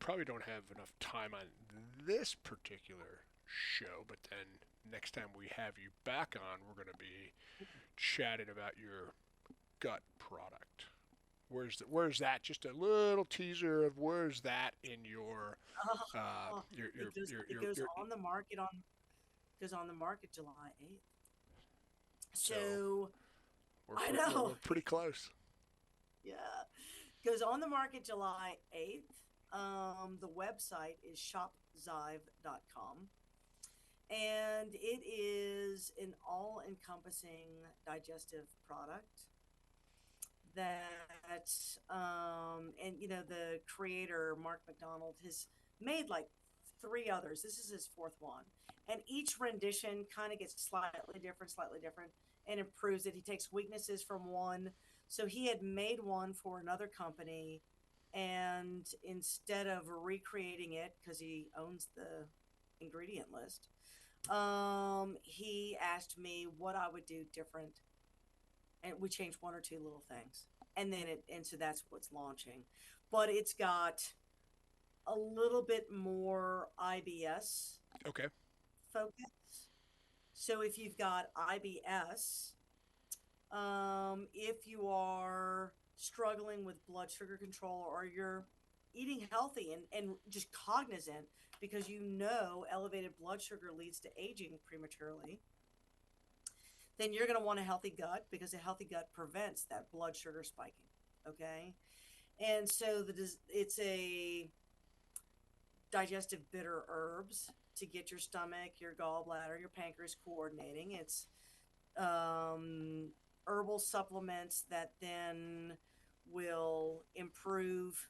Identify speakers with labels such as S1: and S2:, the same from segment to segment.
S1: probably don't have enough time on this particular show, but then next time we have you back on, we're going to be chatting about your gut product. Where's that? Just a little teaser of where's that in your
S2: It goes on the market on goes on the market July 8th.
S1: so
S2: So
S1: we're
S2: I
S1: we're,
S2: know.
S1: we're pretty close.
S2: Yeah. Goes on the market July 8th. The website is shopzive.com. And it is an all encompassing digestive product that, and the creator, Mark McDonald, has made like three others. This is his fourth one. And each rendition kind of gets slightly different, and improves it. He takes weaknesses from one. So he had made one for another company, and instead of recreating it, because he owns the ingredient list, he asked me what I would do different, and we changed one or two little things, and so that's what's launching. But it's got a little bit more IBS
S1: Okay.
S2: focus. So if you've got IBS, if you are struggling with blood sugar control, or you're eating healthy and just cognizant because elevated blood sugar leads to aging prematurely, then you're going to want a healthy gut, because a healthy gut prevents that blood sugar spiking. Okay. And so it's a digestive bitter herbs to get your stomach, your gallbladder, your pancreas coordinating. It's herbal supplements that then will improve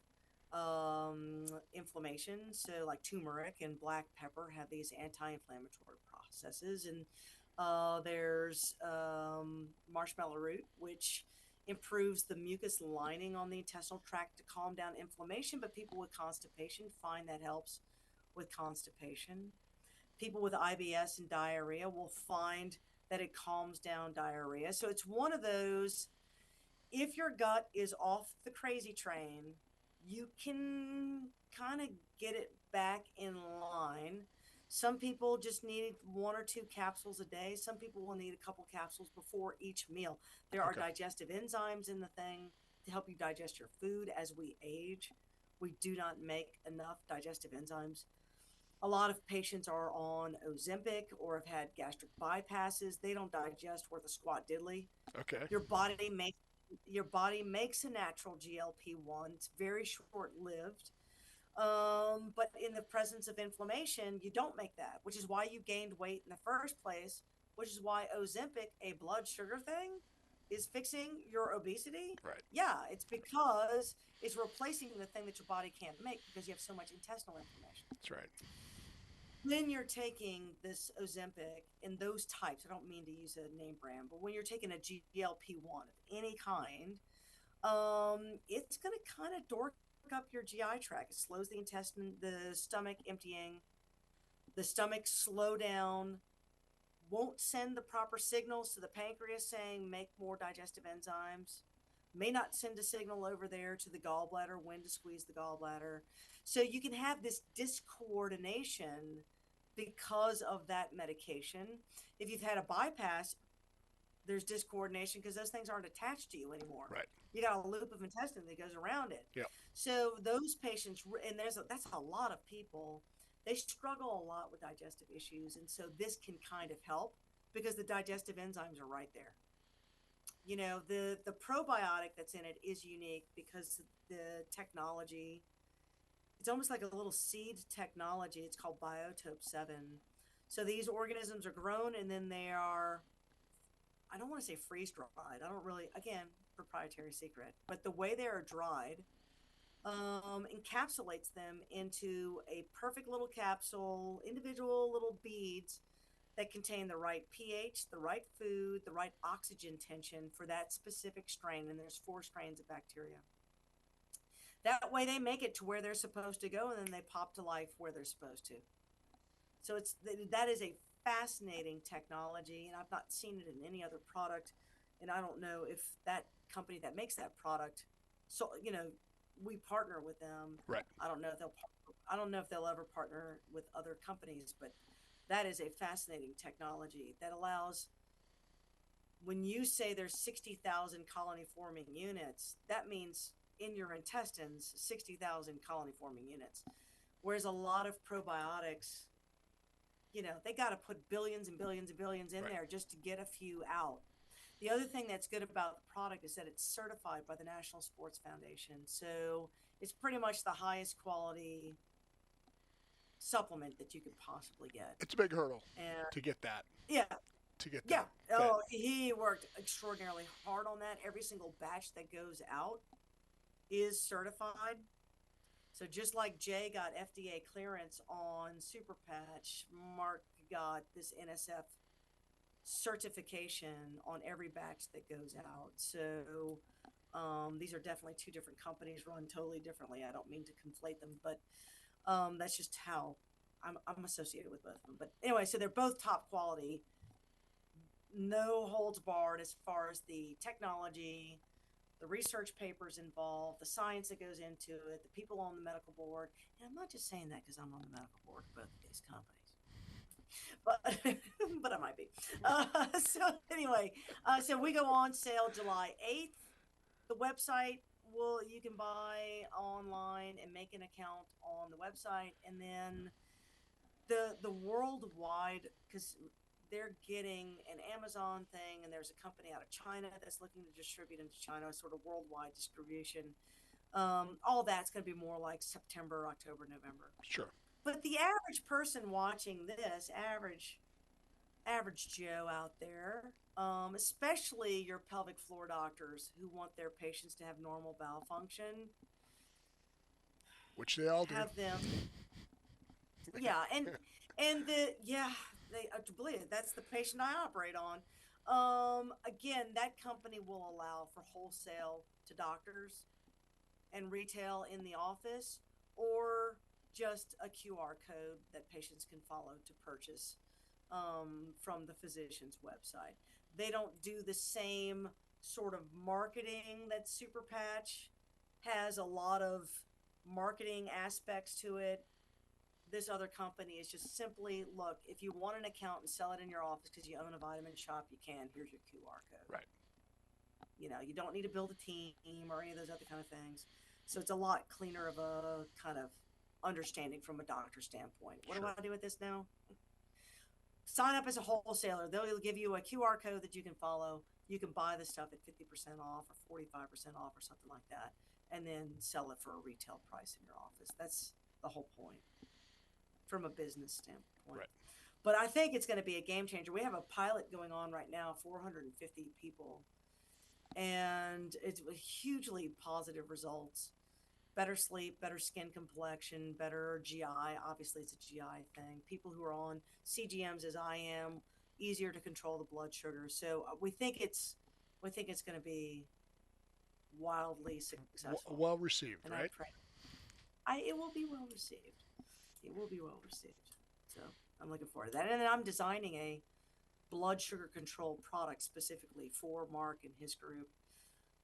S2: inflammation. So, like turmeric and black pepper have these anti-inflammatory processes, and there's marshmallow root, which improves the mucus lining on the intestinal tract to calm down inflammation. But people with constipation find that helps with constipation. People with IBS and diarrhea will find that it calms down diarrhea. So it's one of those, if your gut is off the crazy train, you can kind of get it back in line. Some people just need one or two capsules a day. Some people will need a couple capsules before each meal. There are
S1: Okay.
S2: digestive enzymes in the thing to help you digest your food. As we age, we do not make enough digestive enzymes. A lot of patients are on Ozempic or have had gastric bypasses. They don't digest worth a squat diddly.
S1: Okay.
S2: Your body makes your body makes a natural GLP-1. It's very short lived. But in the presence of inflammation, you don't make that, which is why you gained weight in the first place, which is why Ozempic, a blood sugar thing, is fixing your obesity.
S1: Right.
S2: Yeah, it's because it's replacing the thing that your body can't make because you have so much intestinal inflammation.
S1: That's right.
S2: When you're taking this Ozempic in those types, I don't mean to use a name brand, but when you're taking a GLP-1 of any kind, it's going to kind of dork up your GI tract. It slows the stomach emptying, the stomach slow down, won't send the proper signals to the pancreas saying make more digestive enzymes, may not send a signal over there to the gallbladder when to squeeze the gallbladder. So you can have this discoordination because of that medication. If you've had a bypass, there's discoordination because those things aren't attached to you anymore.
S1: Right.
S2: You got a loop of intestine that goes around it.
S1: Yep.
S2: So those patients, and that's a lot of people, they struggle a lot with digestive issues, and so this can kind of help because the digestive enzymes are right there. The probiotic that's in it is unique because the technology, it's almost like a little seed technology. It's called Biotope 7. So these organisms are grown, and then they are, I don't want to say freeze dried. I don't really, again, proprietary secret, but the way they are dried encapsulates them into a perfect little capsule, individual little beads that contain the right pH, the right food, the right oxygen tension for that specific strain. And there's 4 strains of bacteria. That way they make it to where they're supposed to go, and then they pop to life where they're supposed to. So that is a fascinating technology, and I've not seen it in any other product. And I don't know if that company that makes that product, so we partner with them.
S1: Right.
S2: I don't know if they'll partner I don't know if they'll ever partner with other companies, but that is a fascinating technology that allows, when you say there's 60,000 colony forming units, that means in your intestines, 60,000 colony forming units. Whereas a lot of probiotics, they got to put billions and billions and billions in
S1: Right.
S2: there just to get a few out. The other thing that's good about the product is that it's certified by the National Sports Foundation. So it's pretty much the highest quality supplement that you could possibly get.
S1: It's a big hurdle
S2: And
S1: to get that.
S2: yeah,
S1: To get
S2: yeah.
S1: that.
S2: Oh, he worked extraordinarily hard on that. Every single batch that goes out is certified. So just like Jay got FDA clearance on Super Patch, Mark got this NSF certification on every batch that goes out. So these are definitely two different companies run totally differently. I don't mean to conflate them, but that's just how I'm associated with both of them. But anyway, so they're both top quality, no holds barred as far as the technology, the research papers involved, the science that goes into it, the people on the medical board. And I'm not just saying that because I'm on the medical board of both of these companies, but I might be. So anyway, so we go on sale July 8th. The website you can buy online and make an account on the website, and then the worldwide, because they're getting an Amazon thing, and there's a company out of China that's looking to distribute into China, sort of worldwide distribution. All that's going to be more like September, October, November.
S1: Sure.
S2: But the average person watching this, average Joe out there, especially your pelvic floor doctors who want their patients to have normal bowel function,
S1: Which they all do.
S2: have them. Yeah, and they believe it. That's the patient I operate on. Again, that company will allow for wholesale to doctors and retail in the office, or just a QR code that patients can follow to purchase from the physician's website. They don't do the same sort of marketing that Super Patch has, a lot of marketing aspects to it. This other company is just simply, look, if you want an account and sell it in your office because you own a vitamin shop, you can. Here's your QR code.
S1: Right.
S2: You don't need to build a team or any of those other kind of things. So it's a lot cleaner of a kind of understanding from a doctor standpoint. What do I do with this now? Sign up as a wholesaler. They'll give you a QR code that you can follow. You can buy the stuff at 50% off or 45% off or something like that, and then sell it for a retail price in your office. That's the whole point from a business standpoint.
S1: Right.
S2: But I think it's going to be a game changer. We have a pilot going on right now, 450 people, and it's hugely positive results. Better sleep, better skin complexion, better GI. Obviously, it's a GI thing. People who are on CGMs, as I am, easier to control the blood sugar. So we think it's going to be wildly successful.
S1: Well received,
S2: and
S1: right?
S2: It will be well received. It will be well received. So I'm looking forward to that. And then I'm designing a blood sugar control product specifically for Mark and his group.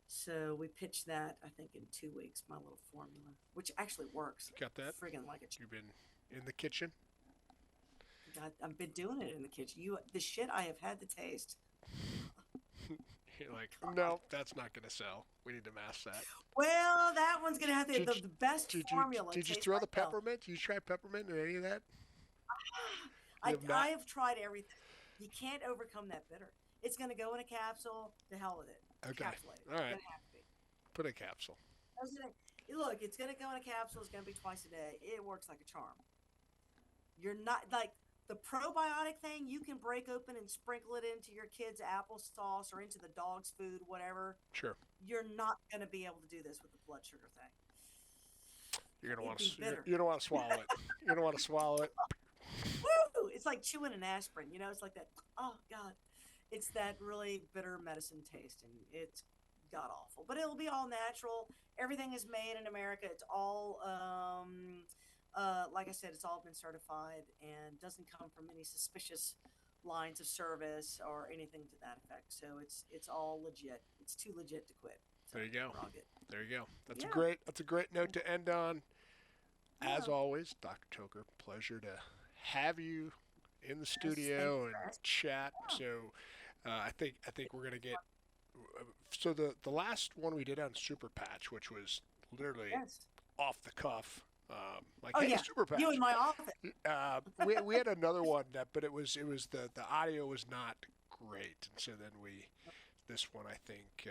S2: So we pitched that, I think, in 2 weeks, my little formula, which actually works.
S1: Got that?
S2: Friggin' like it.
S1: You've been in the kitchen?
S2: I've been doing it in the kitchen. The shit I have had to taste.
S1: You're like, no, that's not going to sell. We need to mask that.
S2: Well, that one's going to have the best formula.
S1: Did you throw the peppermint? Did you try peppermint or any of that?
S2: I have tried everything. You can't overcome that bitter. It's going to go in a capsule. To hell with it.
S1: Okay.
S2: Encapsulated.
S1: All right.
S2: It's going to have to be.
S1: Put a capsule.
S2: Look, it's going to go in a capsule. It's going to be twice a day. It works like a charm. You're not like the probiotic thing. You can break open and sprinkle it into your kid's applesauce or into the dog's food, whatever.
S1: Sure.
S2: You're not going to be able to do this with the blood sugar thing.
S1: You're going to want to. You don't want to swallow it. You don't want to swallow it.
S2: Woo! It's like chewing an aspirin. It's like that. Oh God, it's that really bitter medicine taste, and it's god awful. But it'll be all natural. Everything is made in America. It's all, like I said, it's all been certified and doesn't come from any suspicious lines of service or anything to that effect. So it's all legit. It's too legit to quit. So
S1: there you go.
S2: we're all good.
S1: There you go. That's a great note to end on. as
S2: Oh,
S1: always, Dr. Toker, pleasure to have you in the
S2: yes, thank you
S1: studio and
S2: for asking.
S1: chat.
S2: Oh,
S1: So I think we're gonna get so the last one we did on Super Patch, which was literally
S2: yes.
S1: off the cuff, like
S2: Oh,
S1: hey,
S2: yeah.
S1: Super
S2: You in
S1: Patch.
S2: my office.
S1: We had another one that, but it was the audio was not great, and so then we this one I think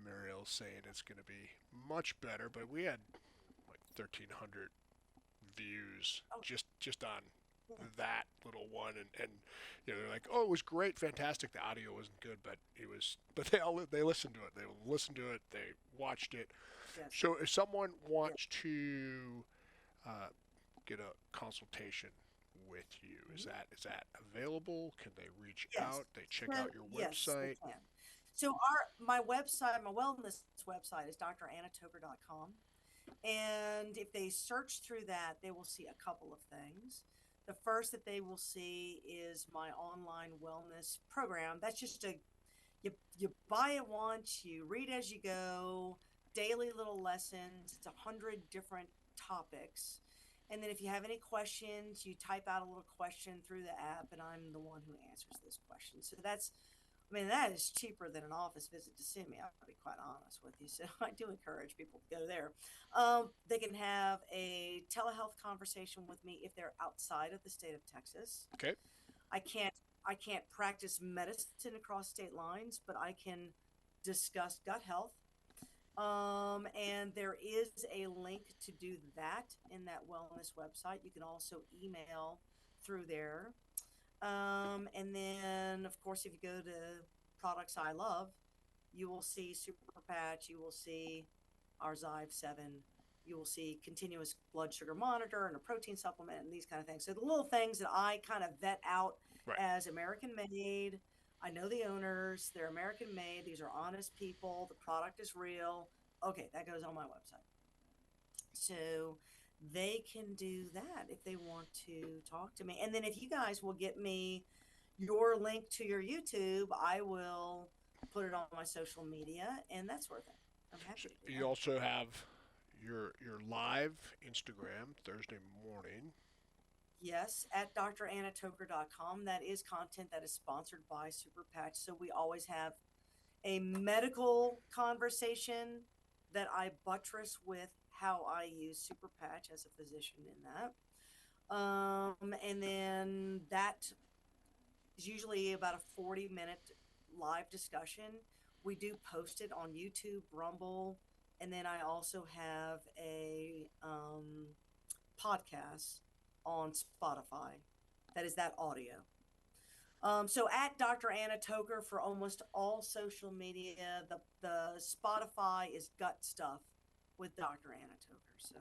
S1: Mariel's saying it's going to be much better, but we had like 1,300 views
S2: Oh,
S1: just on
S2: yeah.
S1: that little one, and they're like, oh, it was great, fantastic. The audio wasn't good, but it was. But they listened to it. They listened to it. They watched it.
S2: Yes.
S1: So if someone
S2: Yes.
S1: wants to uh, get a consultation with you, is
S2: Mhm.
S1: that available? Can they reach
S2: Yes.
S1: out? They check
S2: So,
S1: out your
S2: yes, they
S1: website.
S2: can. So my website, my wellness website is dranatoker.com. And if they search through that, they will see a couple of things. The first that they will see is my online wellness program. That's just you buy it once, you read as you go, daily little lessons. It's 100 different topics. And then if you have any questions, you type out a little question through the app, and I'm the one who answers those questions. So that is cheaper than an office visit to see me. I'll be quite honest with you. So I do encourage people to go there. They can have a telehealth conversation with me if they're outside of the state of Texas.
S1: Okay.
S2: I can't I can't practice medicine across state lines, but I can discuss gut health. And there is a link to do that in that wellness website. You can also email through there. And then, of course, if you go to products I love, you will see Super Patch, you will see our Zive 7, you will see continuous blood sugar monitor and a protein supplement and these kind of things. So the little things that I kind of vet out
S1: Right.
S2: as American made. I know the owners, they're American made, these are honest people, the product is real. Okay, that goes on my website. So they can do that if they want to talk to me. And then if you guys will get me your link to your YouTube, I will put it on my social media and that sort of thing. I'm
S1: So
S2: happy to do
S1: you
S2: that.
S1: also have your live Instagram Thursday morning.
S2: Yes, at dranatoker.com. That is content that is sponsored by Super Patch. So we always have a medical conversation that I buttress with how I use Super Patch as a physician in that. And then that is usually about a 40-minute live discussion. We do post it on YouTube, Rumble, and then I also have a podcast on Spotify. That is that audio. So at Dr. Anna Toker for almost all social media, the Spotify is gut stuff with Dr. Anna Toker. So,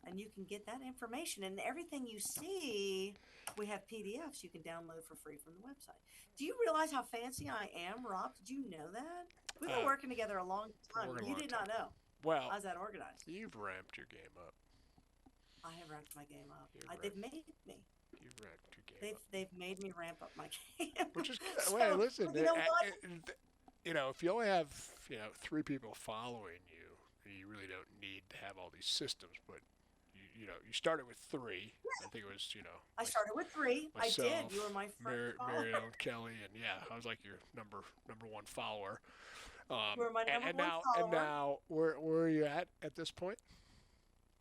S2: and you can get that information and everything you see. We have PDFs you can download for free from the website. Do you realize how fancy I am, Rob? Did you know that? We've been
S1: Uh,
S2: working together a long
S1: we're
S2: time.
S1: working a
S2: You
S1: long
S2: did
S1: time.
S2: not know.
S1: Well,
S2: How's that organized?
S1: you've ramped your game up.
S2: I have ramped my game up.
S1: You've
S2: They've
S1: ramped,
S2: made me.
S1: you've ramped your game
S2: They've
S1: up,
S2: they've made me ramp up my game.
S1: which is good. Well,
S2: So,
S1: listen,
S2: but you know what?
S1: if you only have 3 people following you, you really don't need to have all these systems. But you started with 3. I think it was
S2: I started with 3. I did. You were
S1: myself,
S2: my first follower.
S1: Mariel, and Kelly, and yeah, I was like your number one follower.
S2: You were my
S1: And,
S2: number
S1: and
S2: one
S1: now and
S2: follower.
S1: now where are you at this point?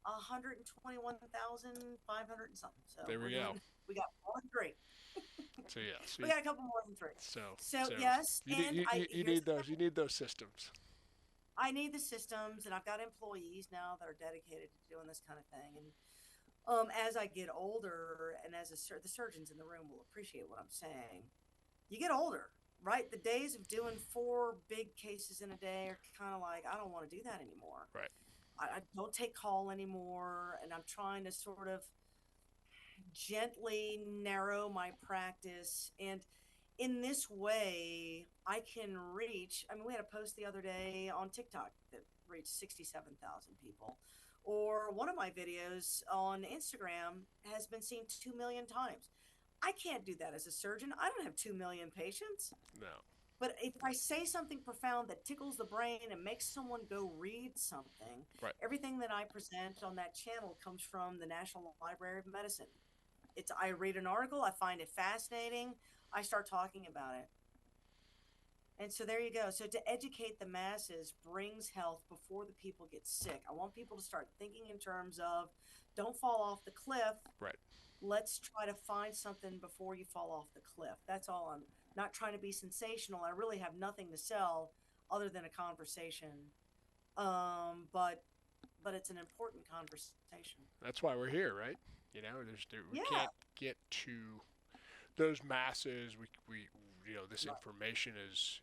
S2: 121,500 and something. So
S1: There we go.
S2: we got more than 3.
S1: So yeah, so
S2: We got a couple more than 3.
S1: so
S2: So
S1: so
S2: yes,
S1: you need
S2: and
S1: you
S2: here's
S1: need
S2: the
S1: those
S2: thing.
S1: systems.
S2: I need the systems, and I've got employees now that are dedicated to doing this kind of thing. And as I get older, and as the surgeons in the room will appreciate what I'm saying, you get older, right? The days of doing 4 big cases in a day are kind of like, I don't want to do that anymore.
S1: Right.
S2: I don't take call anymore, and I'm trying to sort of gently narrow my practice. And in this way, I can reach. I mean, we had a post the other day on TikTok that reached 67,000 people. Or one of my videos on Instagram has been seen 2 million times. I can't do that as a surgeon. I don't have 2 million patients.
S1: No.
S2: But if I say something profound that tickles the brain and makes someone go read something,
S1: Right.
S2: everything that I present on that channel comes from the National Library of Medicine. It's I read an article, I find it fascinating, I start talking about it. And so there you go. So to educate the masses brings health before the people get sick. I want people to start thinking in terms of don't fall off the cliff.
S1: Right.
S2: Let's try to find something before you fall off the cliff. That's all. I'm not trying to be sensational. I really have nothing to sell other than a conversation. But it's an important conversation.
S1: That's why we're here, right? We
S2: Yeah.
S1: can't get to those masses. We this
S2: Right.
S1: information is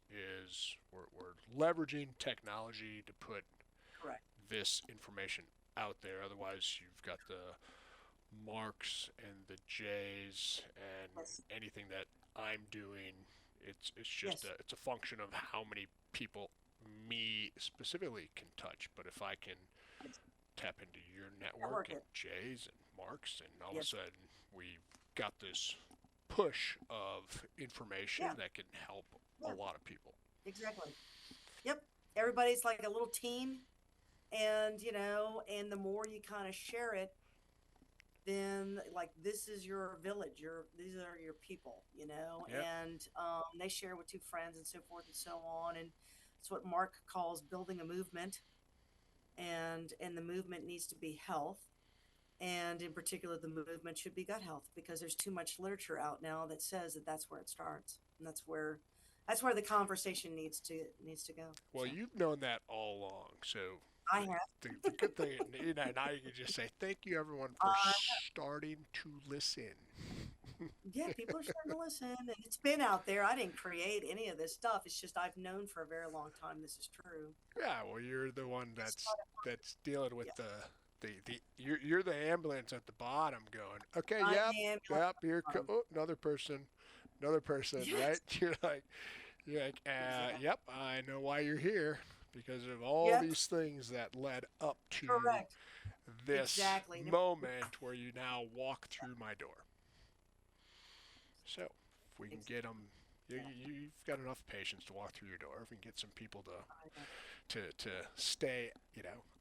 S1: we're leveraging technology to put
S2: Correct.
S1: this information out there. Otherwise, you've got the marks and the J's and
S2: Yes.
S1: anything that I'm doing. It's just
S2: Yes.
S1: it's a function of how many people me specifically can touch. But if I can
S2: Yes.
S1: tap into your network
S2: Network
S1: and
S2: it.
S1: J's and marks, and all of a
S2: Yes.
S1: sudden we've got this push of information
S2: Yeah.
S1: that can help a
S2: Yeah.
S1: lot of people.
S2: Exactly. Yep. Everybody's like a little team, and and the more you kind of share it, then like this is your village, these are your people,
S1: Yep.
S2: and they share with two friends and so forth and so on, and it's what Mark calls building a movement, and the movement needs to be health, and in particular the movement should be gut health, because there's too much literature out now that says that that's where it starts, and that's where the conversation needs to go.
S1: Well,
S2: So
S1: you've known that all along, so
S2: I
S1: the,
S2: have.
S1: the good thing, now you can just say thank you everyone for starting to listen.
S2: Yeah, people are starting to listen, and it's been out there. I didn't create any of this stuff. It's just I've known for a very long time this is true.
S1: Yeah, well, you're the one
S2: Just
S1: that's dealing with
S2: yeah,
S1: you're the ambulance at the bottom going, okay,
S2: I'm
S1: yep,
S2: the ambulance
S1: yep, here,
S2: bottom.
S1: oh, another person, right?
S2: Yes,
S1: You're like,
S2: exactly.
S1: yep, I know why you're here because of all
S2: Yep,
S1: these things that led up to
S2: correct.
S1: this
S2: Exactly.
S1: moment where you now walk through my door. So if we can get them,
S2: Exactly.
S1: you've got enough patience to walk through your door. If we can get some people
S2: I know.
S1: to stay,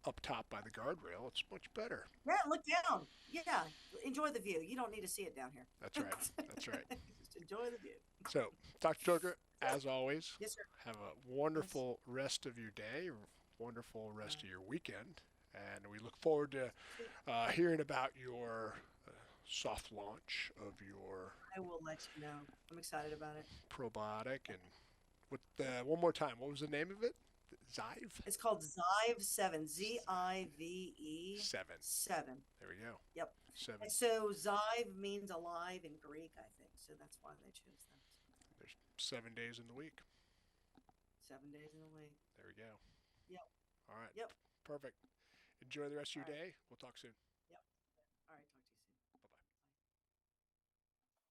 S1: up top by the guardrail, it's much better.
S2: Yeah, look down. Yeah, enjoy the view. You don't need to see it down here.
S1: That's right. That's right.
S2: Just enjoy the view.
S1: So, Dr. Toker, as always,
S2: Yes, sir.
S1: have a
S2: Yes.
S1: wonderful rest of your day, wonderful
S2: Uh,
S1: rest of your weekend, and we look forward to hearing about your soft launch of your
S2: I will let you know. I'm excited about it.
S1: probiotic. And with one more time, what was the name of it? Zive?
S2: It's called Zive 7, Zive
S1: 7.
S2: 7.
S1: There we go.
S2: Yep.
S1: 7.
S2: And so Zive means alive in Greek, I think. So that's why they chose that.
S1: There's 7 days in the week.
S2: 7 days in a week.
S1: There we go.
S2: Yep.
S1: All right.
S2: Yep.
S1: Perfect. Enjoy the rest of
S2: All
S1: your
S2: right.
S1: day. We'll talk soon.